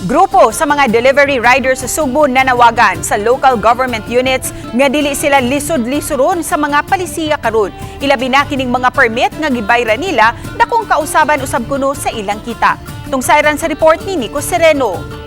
Grupo sa mga delivery riders sa Subo nanawagan sa local government units nga dili sila lisod-lisoron sa mga palisiya karon. Ilabi na kining mga permit nga gibayra nila dakong kausaban usab kuno sa ilang kita. Tungsayran sa report ni Nico Sereno.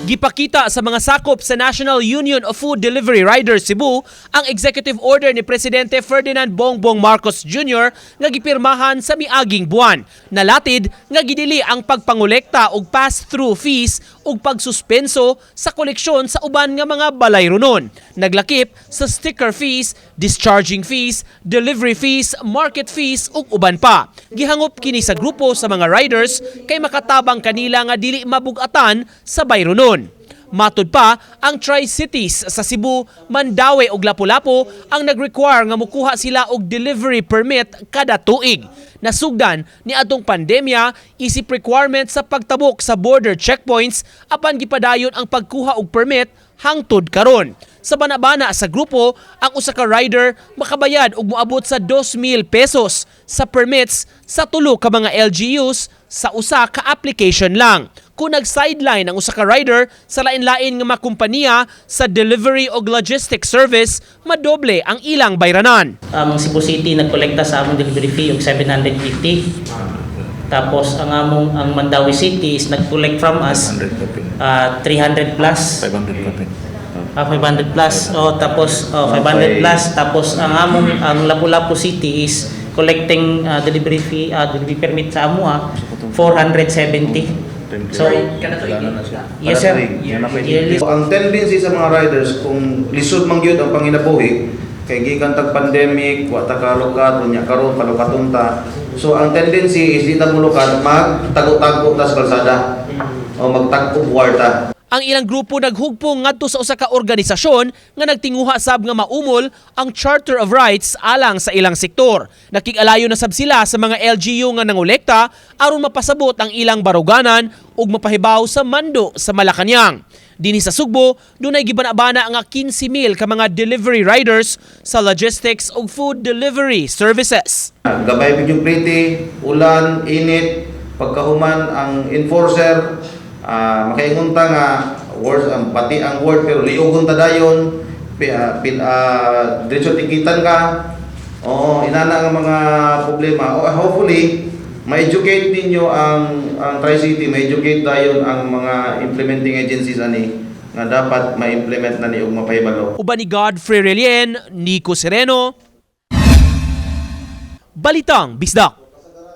Gipakita sa mga sakop sa National Union of Food Delivery Riders Cebu ang executive order ni Presidente Ferdinand Bongbong Marcos Jr. nga gipirmahan sa miaging buwan. Nalatid nga gidili ang pagpangolekta og pass-through fees ug pagsuspenso sa koleksyon sa uban nga mga balayronon. Naglakip sa sticker fees, discharging fees, delivery fees, market fees ug uban pa. Gihangop kini sa grupo sa mga riders kay makatabang kanila nga dili mabugatan sa bayronon. Matud pa, ang Tri-Cities sa Cebu, Mandaue ug Lapu-Lapu ang nag-require nga mukuha sila og delivery permit kada tuig. Nasugdan ni atong pandemya, isip requirement sa pagtabok sa border checkpoints apan gipadayon ang pagkuha og permit hangtod karon. Sa banabana sa grupo, ang usa ka rider makabayad og moabot sa 2,000 pesos sa permits sa tulo ka mga LGUs sa usa ka application lang. Kung nag-sideline ang usa ka rider sa lain-lain nga mga kompanya sa delivery o logistics service, madoble ang ilang bayranan. Cebu City nagkolekta sa among delivery fee og 750. Tapos ang Mandaue City is nag-collect from us 300 plus. 500 plus. Tapos 500 plus. Tapos ang Lapu-Lapu City is collecting delivery fee, delivery permit sa amo 470. So, yes sir. Ang tendency sa mga riders kung lisod man gyud ang panginabuhi kay gikan tag pandemic, wa ta kalukad, unya karon palukatunta. So ang tendency is di ta mulukad magtago-tago ta sa kalsada o magtagpo buwarta. Ang ilang grupo naghugpong ngadto sa usa ka organisasyon nga nagtinguha sab nga maumol ang Charter of Rights alang sa ilang sektor. Nakig-alayo na sab sila sa mga LGU nga nangolekta aron mapasabot ang ilang baruganan ug mapahibaw sa mando sa Malacañang. Dinhi sa Sugbo, dunay gibanabana nga 15,000 ka mga delivery riders sa logistics ug food delivery services. Gabay bidyong pretty, ulan, init, pagkahuman ang enforcer makaingunta nga words pati ang word pero liugon ta dayon diretso tikitan ka inana nga mga problema hopefully ma-educate ninyo ang Tri-City, ma-educate dayon ang mga implementing agencies ani nga dapat ma-implement na ni og mapahibalo. Uban ni Godfrey Relien, Nico Sereno, Balitang Bisdak.